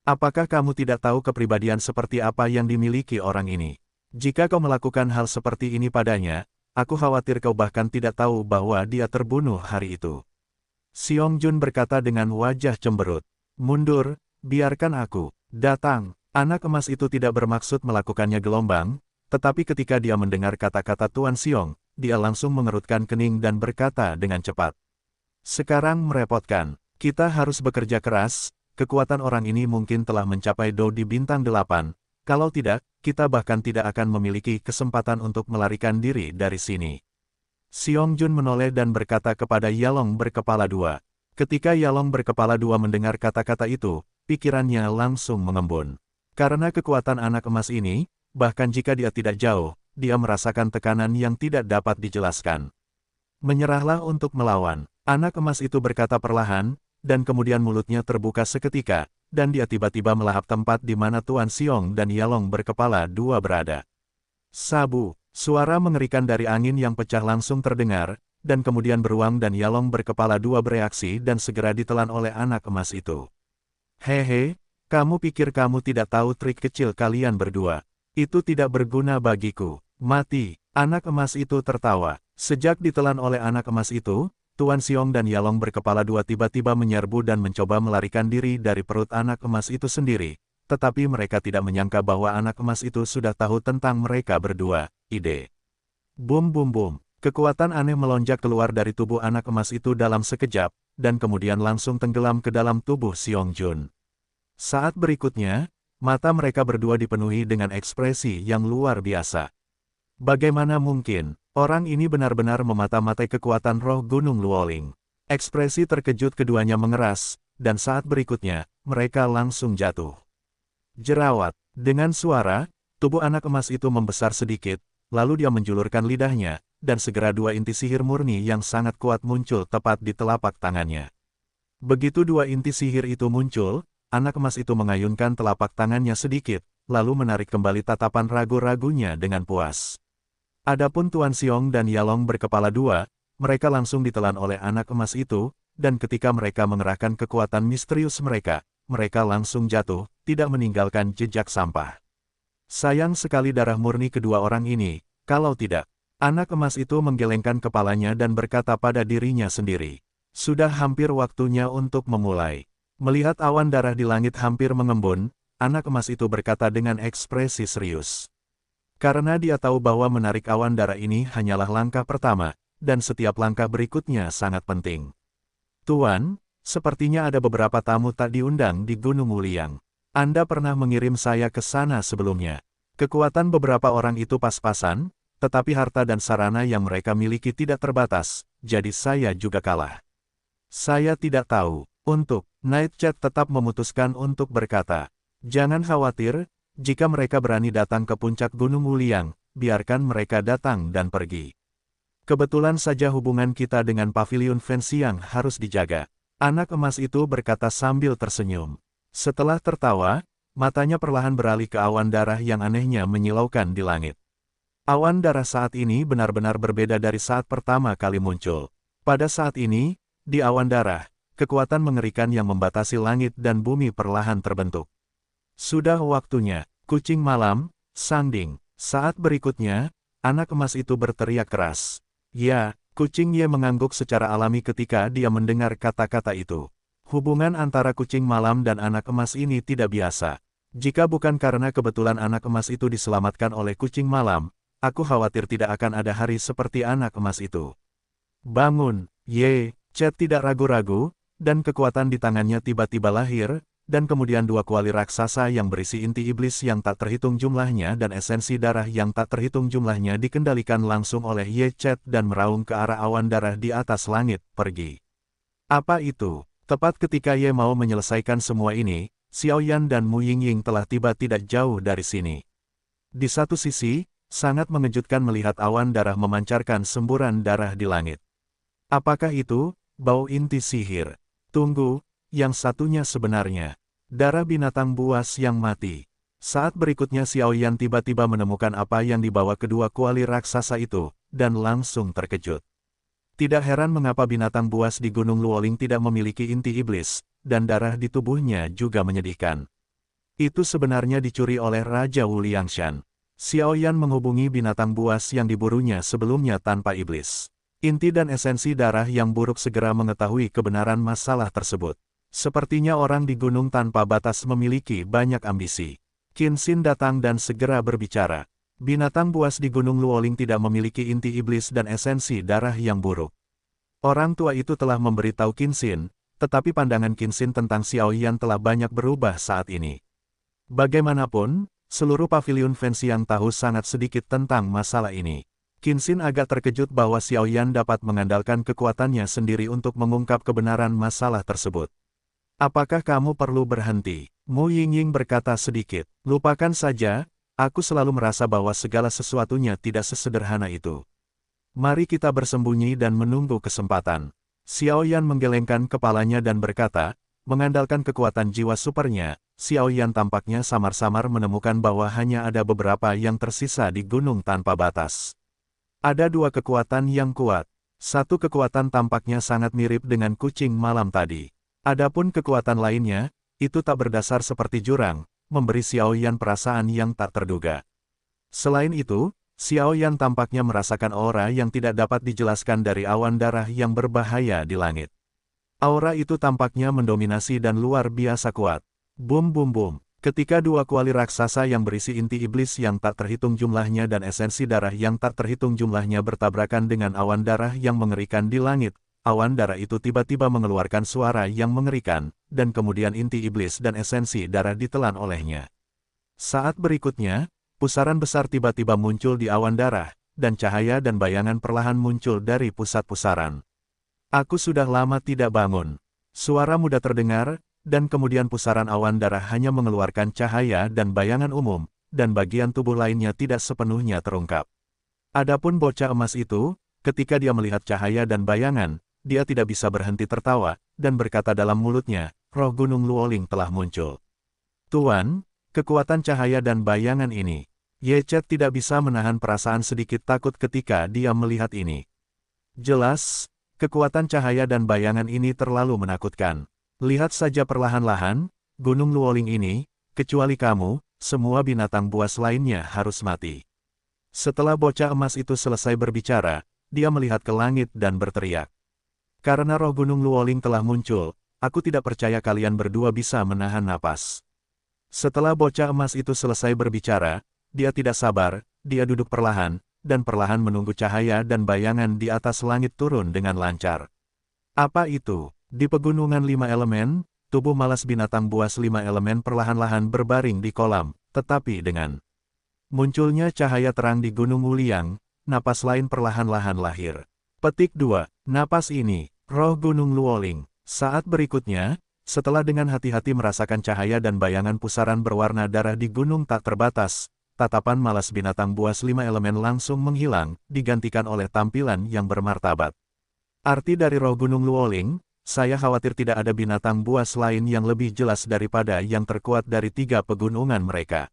Apakah kamu tidak tahu kepribadian seperti apa yang dimiliki orang ini? Jika kau melakukan hal seperti ini padanya, aku khawatir kau bahkan tidak tahu bahwa dia terbunuh hari itu. Xiong Jun berkata dengan wajah cemberut. Mundur, biarkan aku datang. Anak emas itu tidak bermaksud melakukannya gelombang, tetapi ketika dia mendengar kata-kata Tuan Xiong, dia langsung mengerutkan kening dan berkata dengan cepat. Sekarang merepotkan. Kita harus bekerja keras. Kekuatan orang ini mungkin telah mencapai Do di bintang 8, kalau tidak, kita bahkan tidak akan memiliki kesempatan untuk melarikan diri dari sini. Xiong Jun menoleh dan berkata kepada Yalong berkepala 2. Ketika Yalong berkepala 2 mendengar kata-kata itu, pikirannya langsung mengembun. Karena kekuatan anak emas ini, bahkan jika dia tidak jauh, dia merasakan tekanan yang tidak dapat dijelaskan. Menyerahlah untuk melawan. Anak emas itu berkata perlahan, dan kemudian mulutnya terbuka seketika, dan dia tiba-tiba melahap tempat di mana Tuan Xiong dan Yalong berkepala 2 berada. Sabu, suara mengerikan dari angin yang pecah langsung terdengar, dan kemudian beruang dan Yalong berkepala 2 bereaksi dan segera ditelan oleh anak emas itu. Hehe, kamu pikir kamu tidak tahu trik kecil kalian berdua? Itu tidak berguna bagiku. Mati, anak emas itu tertawa. Sejak ditelan oleh anak emas itu, Tuan Xiong dan Yalong berkepala dua tiba-tiba menyerbu dan mencoba melarikan diri dari perut anak emas itu sendiri. Tetapi mereka tidak menyangka bahwa anak emas itu sudah tahu tentang mereka berdua. Ide. Bum bum bum. Kekuatan aneh melonjak keluar dari tubuh anak emas itu dalam sekejap, dan kemudian langsung tenggelam ke dalam tubuh Xiong Jun. Saat berikutnya, mata mereka berdua dipenuhi dengan ekspresi yang luar biasa. Bagaimana mungkin, orang ini benar-benar memata-matai kekuatan roh Gunung Luoling. Ekspresi terkejut keduanya mengeras, dan saat berikutnya, mereka langsung jatuh. Jerawat. Dengan suara, tubuh anak emas itu membesar sedikit, lalu dia menjulurkan lidahnya, dan segera dua inti sihir murni yang sangat kuat muncul tepat di telapak tangannya. Begitu dua inti sihir itu muncul, anak emas itu mengayunkan telapak tangannya sedikit, lalu menarik kembali tatapan ragu-ragunya dengan puas. Adapun Tuan Xiong dan Yalong berkepala dua, mereka langsung ditelan oleh anak emas itu, dan ketika mereka mengerahkan kekuatan misterius mereka langsung jatuh, tidak meninggalkan jejak sampah. Sayang sekali darah murni kedua orang ini, kalau tidak. Anak emas itu menggelengkan kepalanya dan berkata pada dirinya sendiri, sudah hampir waktunya untuk memulai. Melihat awan darah di langit hampir mengembun, anak emas itu berkata dengan ekspresi serius. Karena dia tahu bahwa menarik awan darah ini hanyalah langkah pertama, dan setiap langkah berikutnya sangat penting. Tuan, sepertinya ada beberapa tamu tak diundang di Gunung Wuliang. Anda pernah mengirim saya ke sana sebelumnya. Kekuatan beberapa orang itu pas-pasan, tetapi harta dan sarana yang mereka miliki tidak terbatas, jadi saya juga kalah. Saya tidak tahu. Untuk Nightchat tetap memutuskan untuk berkata, jangan khawatir, jika mereka berani datang ke puncak Gunung Wuliang, biarkan mereka datang dan pergi. Kebetulan saja hubungan kita dengan Pavilion Fansiang harus dijaga. Anak emas itu berkata sambil tersenyum. Setelah tertawa, matanya perlahan beralih ke awan darah yang anehnya menyilaukan di langit. Awan darah saat ini benar-benar berbeda dari saat pertama kali muncul. Pada saat ini, di awan darah, kekuatan mengerikan yang membatasi langit dan bumi perlahan terbentuk. Sudah waktunya, kucing malam, Sangding. Saat berikutnya, anak emas itu berteriak keras. Ya, kucing Ye mengangguk secara alami ketika dia mendengar kata-kata itu. Hubungan antara kucing malam dan anak emas ini tidak biasa. Jika bukan karena kebetulan anak emas itu diselamatkan oleh kucing malam, aku khawatir tidak akan ada hari seperti anak emas itu. Bangun, Ye, Chat tidak ragu-ragu, dan kekuatan di tangannya tiba-tiba lahir, dan kemudian dua kuali raksasa yang berisi inti iblis yang tak terhitung jumlahnya dan esensi darah yang tak terhitung jumlahnya dikendalikan langsung oleh Ye Chet dan meraung ke arah awan darah di atas langit, pergi. Apa itu? Tepat ketika Ye mau menyelesaikan semua ini, Xiao Yan dan Mu Yingying telah tiba tidak jauh dari sini. Di satu sisi, sangat mengejutkan melihat awan darah memancarkan semburan darah di langit. Apakah itu? Bau inti sihir. Tunggu, yang satunya sebenarnya. Darah binatang buas yang mati. Saat berikutnya Xiao Yan tiba-tiba menemukan apa yang dibawa kedua kuali raksasa itu, dan langsung terkejut. Tidak heran mengapa binatang buas di Gunung Luoling tidak memiliki inti iblis, dan darah di tubuhnya juga menyedihkan. Itu sebenarnya dicuri oleh Raja Wu Liangshan. Xiao Yan menghubungi binatang buas yang diburunya sebelumnya tanpa iblis. Inti dan esensi darah yang buruk segera mengetahui kebenaran masalah tersebut. Sepertinya orang di gunung tanpa batas memiliki banyak ambisi. Qin Xin datang dan segera berbicara. Binatang buas di Gunung Luoling tidak memiliki inti iblis dan esensi darah yang buruk. Orang tua itu telah memberitahu Qin Xin, tetapi pandangan Qin Xin tentang Xiao Yan telah banyak berubah saat ini. Bagaimanapun, seluruh pavilion Fansiang tahu sangat sedikit tentang masalah ini. Qin Xin agak terkejut bahwa Xiao Yan dapat mengandalkan kekuatannya sendiri untuk mengungkap kebenaran masalah tersebut. Apakah kamu perlu berhenti? Mu Yingying berkata sedikit. Lupakan saja, aku selalu merasa bahwa segala sesuatunya tidak sesederhana itu. Mari kita bersembunyi dan menunggu kesempatan. Xiao Yan menggelengkan kepalanya dan berkata, mengandalkan kekuatan jiwa supernya, Xiao Yan tampaknya samar-samar menemukan bahwa hanya ada beberapa yang tersisa di gunung tanpa batas. Ada dua kekuatan yang kuat. Satu kekuatan tampaknya sangat mirip dengan kucing malam tadi. Adapun kekuatan lainnya, itu tak berdasar seperti jurang, memberi Xiao Yan perasaan yang tak terduga. Selain itu, Xiao Yan tampaknya merasakan aura yang tidak dapat dijelaskan dari awan darah yang berbahaya di langit. Aura itu tampaknya mendominasi dan luar biasa kuat. Bum bum bum. Ketika dua kuali raksasa yang berisi inti iblis yang tak terhitung jumlahnya dan esensi darah yang tak terhitung jumlahnya bertabrakan dengan awan darah yang mengerikan di langit, awan darah itu tiba-tiba mengeluarkan suara yang mengerikan, dan kemudian inti iblis dan esensi darah ditelan olehnya. Saat berikutnya, pusaran besar tiba-tiba muncul di awan darah, dan cahaya dan bayangan perlahan muncul dari pusat pusaran. Aku sudah lama tidak bangun. Suara muda terdengar, dan kemudian pusaran awan darah hanya mengeluarkan cahaya dan bayangan umum, dan bagian tubuh lainnya tidak sepenuhnya terungkap. Adapun bocah emas itu, ketika dia melihat cahaya dan bayangan, dia tidak bisa berhenti tertawa, dan berkata dalam mulutnya, roh Gunung Luoling telah muncul. Tuan, kekuatan cahaya dan bayangan ini. Ye Chet tidak bisa menahan perasaan sedikit takut ketika dia melihat ini. Jelas, kekuatan cahaya dan bayangan ini terlalu menakutkan. Lihat saja perlahan-lahan, Gunung Luoling ini, kecuali kamu, semua binatang buas lainnya harus mati. Setelah bocah emas itu selesai berbicara, dia melihat ke langit dan berteriak. Karena roh Gunung Luoling telah muncul, aku tidak percaya kalian berdua bisa menahan napas. Setelah bocah emas itu selesai berbicara, dia tidak sabar, dia duduk perlahan, dan perlahan menunggu cahaya dan bayangan di atas langit turun dengan lancar. Apa itu? Di pegunungan 5 elemen, tubuh malas binatang buas 5 elemen perlahan-lahan berbaring di kolam, tetapi dengan munculnya cahaya terang di Gunung Wuliang, napas lain perlahan-lahan lahir. Petik 2. Napas ini, roh Gunung Luoling. Saat berikutnya, setelah dengan hati-hati merasakan cahaya dan bayangan pusaran berwarna darah di gunung tak terbatas, tatapan malas binatang buas 5 elemen langsung menghilang, digantikan oleh tampilan yang bermartabat. Arti dari roh Gunung Luoling, saya khawatir tidak ada binatang buas lain yang lebih jelas daripada yang terkuat dari 3 pegunungan mereka.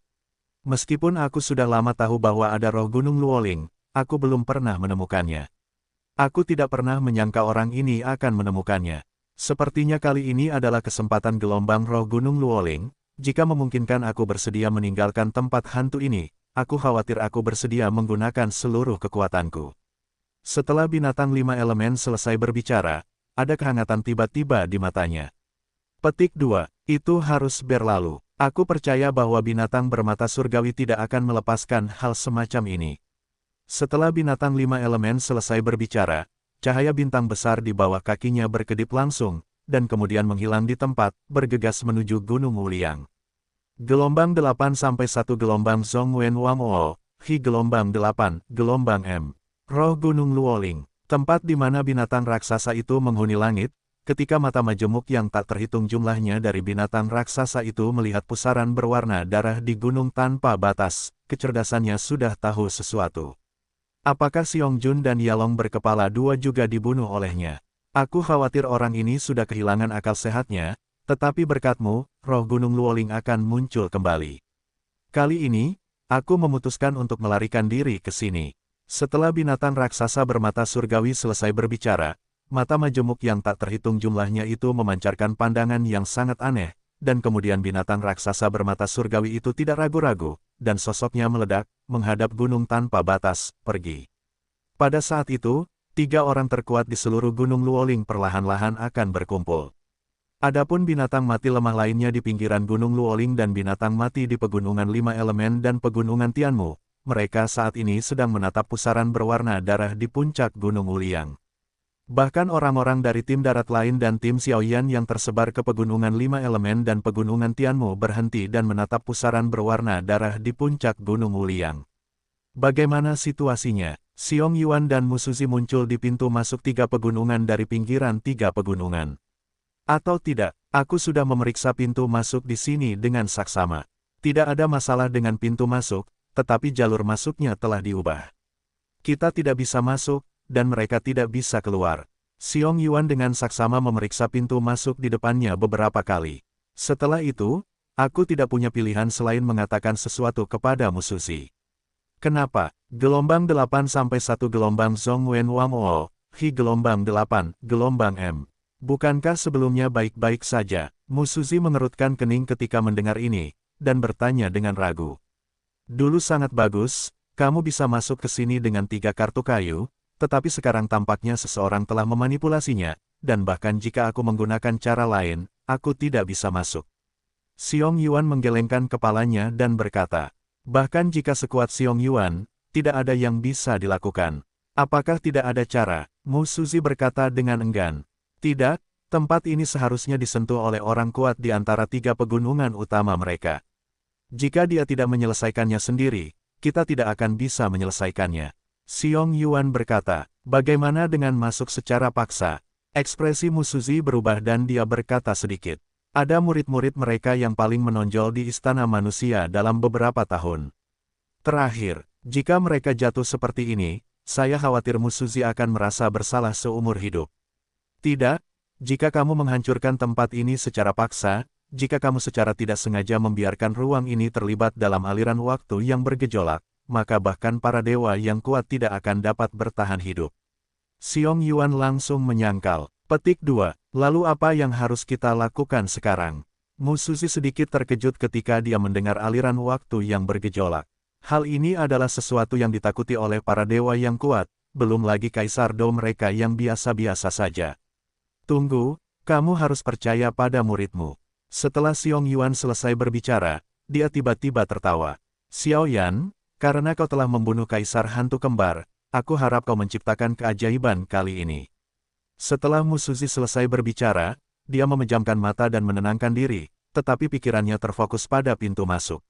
Meskipun aku sudah lama tahu bahwa ada roh Gunung Luoling, aku belum pernah menemukannya. Aku tidak pernah menyangka orang ini akan menemukannya. Sepertinya kali ini adalah kesempatan gelombang roh Gunung Luoling. Jika memungkinkan aku bersedia meninggalkan tempat hantu ini, aku khawatir aku bersedia menggunakan seluruh kekuatanku. Setelah binatang 5 elemen selesai berbicara, ada kehangatan tiba-tiba di matanya. Petik 2. Itu harus berlalu. Aku percaya bahwa binatang bermata surgawi tidak akan melepaskan hal semacam ini. Setelah binatang 5 elemen selesai berbicara, cahaya bintang besar di bawah kakinya berkedip langsung, dan kemudian menghilang di tempat, bergegas menuju Gunung Wuliang. Gelombang 8 sampai 1 gelombang Zong Wen Wang O, Hi gelombang 8, gelombang M. Roh Gunung Luoling. Tempat di mana binatang raksasa itu menghuni langit, ketika mata majemuk yang tak terhitung jumlahnya dari binatang raksasa itu melihat pusaran berwarna darah di gunung tanpa batas, kecerdasannya sudah tahu sesuatu. Apakah Xiong Jun dan Yalong berkepala 2 juga dibunuh olehnya? Aku khawatir orang ini sudah kehilangan akal sehatnya, tetapi berkatmu, roh Gunung Luoling akan muncul kembali. Kali ini, aku memutuskan untuk melarikan diri ke sini. Setelah binatang raksasa bermata surgawi selesai berbicara, mata majemuk yang tak terhitung jumlahnya itu memancarkan pandangan yang sangat aneh, dan kemudian binatang raksasa bermata surgawi itu tidak ragu-ragu, dan sosoknya meledak, menghadap gunung tanpa batas, pergi. Pada saat itu, 3 orang terkuat di seluruh Gunung Luoling perlahan-lahan akan berkumpul. Adapun binatang mati lemah lainnya di pinggiran Gunung Luoling dan binatang mati di pegunungan 5 elemen dan pegunungan Tianmu, mereka saat ini sedang menatap pusaran berwarna darah di puncak Gunung Wuliang. Bahkan orang-orang dari tim darat lain dan tim Xiaoyan yang tersebar ke pegunungan 5 elemen dan pegunungan Tianmu berhenti dan menatap pusaran berwarna darah di puncak Gunung Wuliang. Bagaimana situasinya? Xiong Yuan dan Musuzi muncul di pintu masuk 3 pegunungan dari pinggiran 3 pegunungan. Atau tidak, aku sudah memeriksa pintu masuk di sini dengan saksama. Tidak ada masalah dengan pintu masuk, tetapi jalur masuknya telah diubah. Kita tidak bisa masuk, dan mereka tidak bisa keluar. Xiong Yuan dengan saksama memeriksa pintu masuk di depannya beberapa kali. Setelah itu, aku tidak punya pilihan selain mengatakan sesuatu kepada Musuzi. Kenapa? Gelombang 8 sampai 1 gelombang Zong Wen Wang O, Hi gelombang 8, gelombang M. Bukankah sebelumnya baik-baik saja? Musuzi mengerutkan kening ketika mendengar ini, dan bertanya dengan ragu. Dulu sangat bagus, kamu bisa masuk ke sini dengan 3 kartu kayu, tetapi sekarang tampaknya seseorang telah memanipulasinya, dan bahkan jika aku menggunakan cara lain, aku tidak bisa masuk. Xiong Yuan menggelengkan kepalanya dan berkata, bahkan jika sekuat Xiong Yuan, tidak ada yang bisa dilakukan. Apakah tidak ada cara? Mu Suzi berkata dengan enggan. Tidak, tempat ini seharusnya disentuh oleh orang kuat di antara 3 pegunungan utama mereka. Jika dia tidak menyelesaikannya sendiri, kita tidak akan bisa menyelesaikannya. Xiong Yuan berkata, bagaimana dengan masuk secara paksa? Ekspresi Mu Suzi berubah dan dia berkata sedikit. Ada murid-murid mereka yang paling menonjol di istana manusia dalam beberapa tahun terakhir. Jika mereka jatuh seperti ini, saya khawatir Mu Suzi akan merasa bersalah seumur hidup. Tidak, jika kamu menghancurkan tempat ini secara paksa, jika kamu secara tidak sengaja membiarkan ruang ini terlibat dalam aliran waktu yang bergejolak, maka bahkan para dewa yang kuat tidak akan dapat bertahan hidup. Xiong Yuan langsung menyangkal. Petik 2. Lalu apa yang harus kita lakukan sekarang? Mu Suzi sedikit terkejut ketika dia mendengar aliran waktu yang bergejolak. Hal ini adalah sesuatu yang ditakuti oleh para dewa yang kuat, belum lagi Kaisar Dou mereka yang biasa-biasa saja. Tunggu, kamu harus percaya pada muridmu. Setelah Xiong Yuan selesai berbicara, dia tiba-tiba tertawa. Xiao Yan, karena kau telah membunuh Kaisar Hantu Kembar, aku harap kau menciptakan keajaiban kali ini. Setelah Mu Suzi selesai berbicara, dia memejamkan mata dan menenangkan diri, tetapi pikirannya terfokus pada pintu masuk.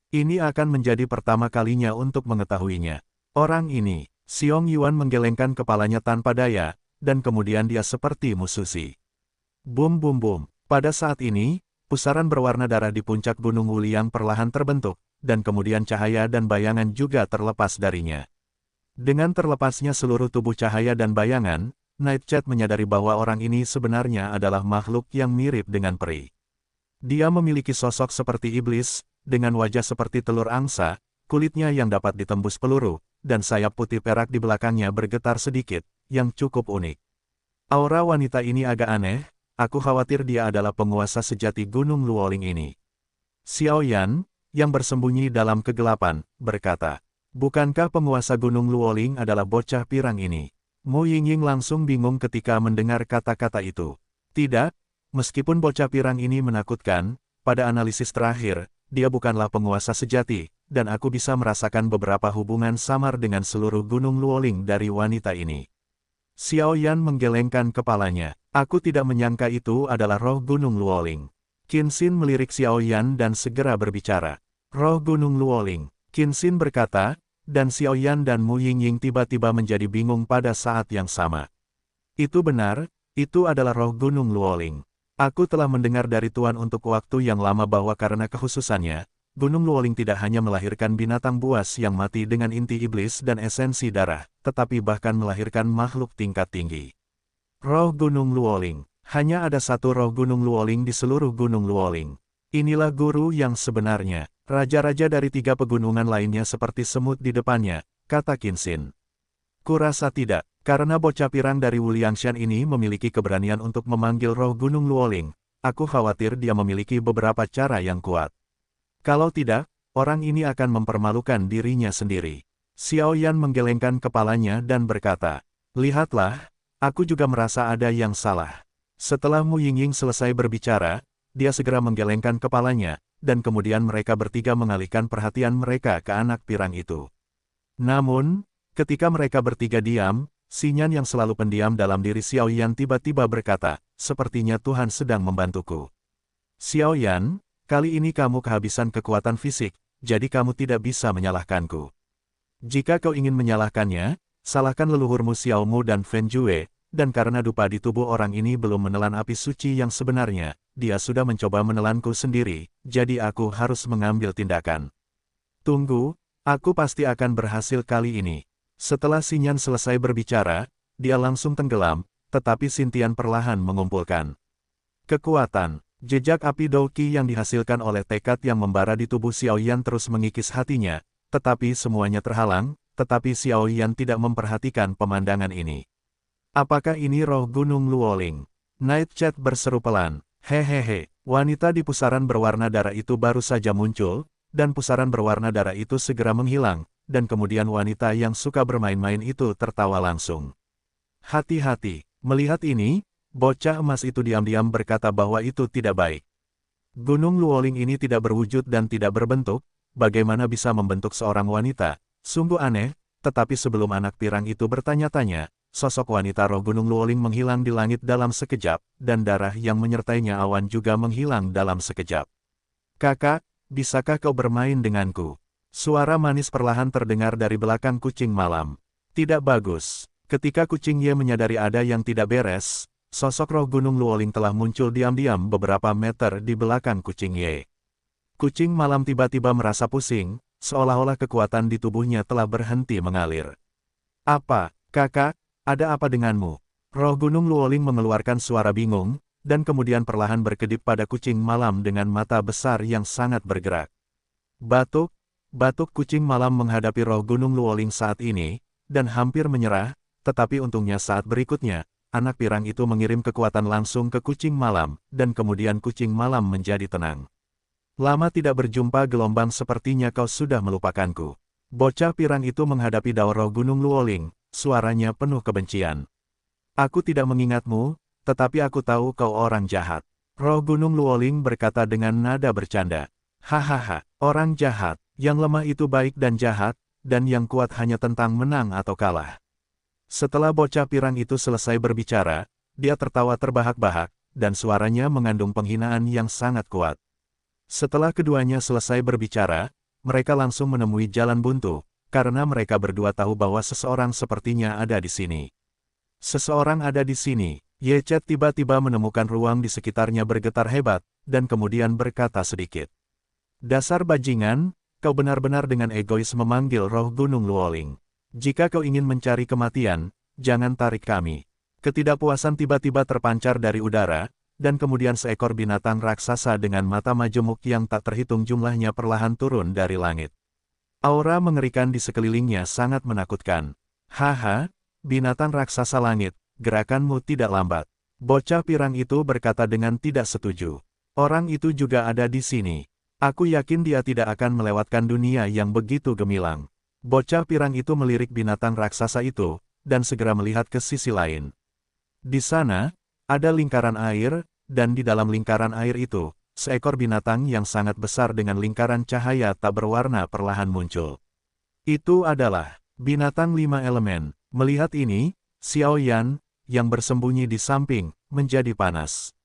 Ini akan menjadi pertama kalinya untuk mengetahuinya. Orang ini, Xiong Yuan menggelengkan kepalanya tanpa daya, dan kemudian dia seperti Mu Suzi. Bum bum bum. Pada saat ini, pusaran berwarna darah di puncak Gunung Wuliang perlahan terbentuk, dan kemudian cahaya dan bayangan juga terlepas darinya. Dengan terlepasnya seluruh tubuh cahaya dan bayangan, Nightshade menyadari bahwa orang ini sebenarnya adalah makhluk yang mirip dengan peri. Dia memiliki sosok seperti iblis, dengan wajah seperti telur angsa, kulitnya yang dapat ditembus peluru, dan sayap putih perak di belakangnya bergetar sedikit, yang cukup unik. Aura wanita ini agak aneh. Aku khawatir dia adalah penguasa sejati Gunung Luoling ini. Xiao Yan, yang bersembunyi dalam kegelapan, berkata, bukankah penguasa Gunung Luoling adalah bocah pirang ini? Mu Yingying langsung bingung ketika mendengar kata-kata itu. Tidak, meskipun bocah pirang ini menakutkan, pada analisis terakhir, dia bukanlah penguasa sejati, dan aku bisa merasakan beberapa hubungan samar dengan seluruh Gunung Luoling dari wanita ini. Xiao Yan menggelengkan kepalanya. Aku tidak menyangka itu adalah roh Gunung Luoling. Qin Xin melirik Xiao Yan dan segera berbicara. Roh Gunung Luoling, Qin Xin berkata, dan Xiao Yan dan Mu Yingying tiba-tiba menjadi bingung pada saat yang sama. Itu benar, itu adalah roh Gunung Luoling. Aku telah mendengar dari Tuan untuk waktu yang lama bahwa karena kekhususannya, Gunung Luoling tidak hanya melahirkan binatang buas yang mati dengan inti iblis dan esensi darah, tetapi bahkan melahirkan makhluk tingkat tinggi. Roh Gunung Luoling. Hanya ada satu roh Gunung Luoling di seluruh Gunung Luoling. Inilah guru yang sebenarnya. Raja-raja dari 3 pegunungan lainnya seperti semut di depannya, kata Qin Xin. Kurasa tidak, karena bocah pirang dari Wuliangshan ini memiliki keberanian untuk memanggil roh Gunung Luoling. Aku khawatir dia memiliki beberapa cara yang kuat. Kalau tidak, orang ini akan mempermalukan dirinya sendiri. Xiao Yan menggelengkan kepalanya dan berkata, lihatlah, aku juga merasa ada yang salah. Setelah Mu Yingying selesai berbicara, dia segera menggelengkan kepalanya, dan kemudian mereka bertiga mengalihkan perhatian mereka ke anak pirang itu. Namun, ketika mereka bertiga diam, Xinyan yang selalu pendiam dalam diri Xiao Yan tiba-tiba berkata, sepertinya Tuhan sedang membantuku. Xiao Yan, kali ini kamu kehabisan kekuatan fisik, jadi kamu tidak bisa menyalahkanku. Jika kau ingin menyalahkannya, salahkan leluhurmu Xiao Mu dan Fen Jue, dan karena dupa di tubuh orang ini belum menelan api suci yang sebenarnya, dia sudah mencoba menelanku sendiri, jadi aku harus mengambil tindakan. Tunggu, aku pasti akan berhasil kali ini. Setelah Xinyan selesai berbicara, dia langsung tenggelam, tetapi Xintian perlahan mengumpulkan kekuatan. Jejak api Douqi yang dihasilkan oleh tekad yang membara di tubuh Xiao Yan terus mengikis hatinya, tetapi semuanya terhalang, tetapi Xiao Yan tidak memperhatikan pemandangan ini. Apakah ini roh Gunung Luoling? Nightshade berseru pelan. Hehehe, wanita di pusaran berwarna darah itu baru saja muncul, dan pusaran berwarna darah itu segera menghilang, dan kemudian wanita yang suka bermain-main itu tertawa langsung. Hati-hati, melihat ini, bocah emas itu diam-diam berkata bahwa itu tidak baik. Gunung Luoling ini tidak berwujud dan tidak berbentuk, bagaimana bisa membentuk seorang wanita? Sungguh aneh, tetapi sebelum anak pirang itu bertanya-tanya, sosok wanita roh Gunung Luoling menghilang di langit dalam sekejap, dan darah yang menyertainya awan juga menghilang dalam sekejap. Kakak, bisakah kau bermain denganku? Suara manis perlahan terdengar dari belakang kucing malam. Tidak bagus. Ketika kucing Ye menyadari ada yang tidak beres, sosok roh Gunung Luoling telah muncul diam-diam beberapa meter di belakang kucing Ye. Kucing malam tiba-tiba merasa pusing, seolah-olah kekuatan di tubuhnya telah berhenti mengalir. Apa, kakak, ada apa denganmu? Roh Gunung Luoling mengeluarkan suara bingung, dan kemudian perlahan berkedip pada kucing malam dengan mata besar yang sangat bergerak. Batuk kucing malam menghadapi roh Gunung Luoling saat ini, dan hampir menyerah, tetapi untungnya saat berikutnya, anak pirang itu mengirim kekuatan langsung ke kucing malam, dan kemudian kucing malam menjadi tenang. Lama tidak berjumpa gelombang sepertinya kau sudah melupakanku. Bocah pirang itu menghadapi dao roh Gunung Luoling, suaranya penuh kebencian. Aku tidak mengingatmu, tetapi aku tahu kau orang jahat. Roh Gunung Luoling berkata dengan nada bercanda. Hahaha, orang jahat, yang lemah itu baik dan jahat, dan yang kuat hanya tentang menang atau kalah. Setelah bocah pirang itu selesai berbicara, dia tertawa terbahak-bahak, dan suaranya mengandung penghinaan yang sangat kuat. Setelah keduanya selesai berbicara, mereka langsung menemui jalan buntu, karena mereka berdua tahu bahwa seseorang sepertinya ada di sini. Seseorang ada di sini. Ye Chet tiba-tiba menemukan ruang di sekitarnya bergetar hebat, dan kemudian berkata sedikit. Dasar bajingan, kau benar-benar dengan egois memanggil roh Gunung Luoling. Jika kau ingin mencari kematian, jangan tarik kami. Ketidakpuasan tiba-tiba terpancar dari udara, dan kemudian seekor binatang raksasa dengan mata majemuk yang tak terhitung jumlahnya perlahan turun dari langit. Aura mengerikan di sekelilingnya sangat menakutkan. Haha, binatang raksasa langit, gerakanmu tidak lambat. Bocah pirang itu berkata dengan tidak setuju. Orang itu juga ada di sini. Aku yakin dia tidak akan melewatkan dunia yang begitu gemilang. Bocah pirang itu melirik binatang raksasa itu, dan segera melihat ke sisi lain. Di sana, ada lingkaran air, dan di dalam lingkaran air itu, seekor binatang yang sangat besar dengan lingkaran cahaya tak berwarna perlahan muncul. Itu adalah binatang 5 elemen. Melihat ini, Xiao Yan, yang bersembunyi di samping, menjadi panas.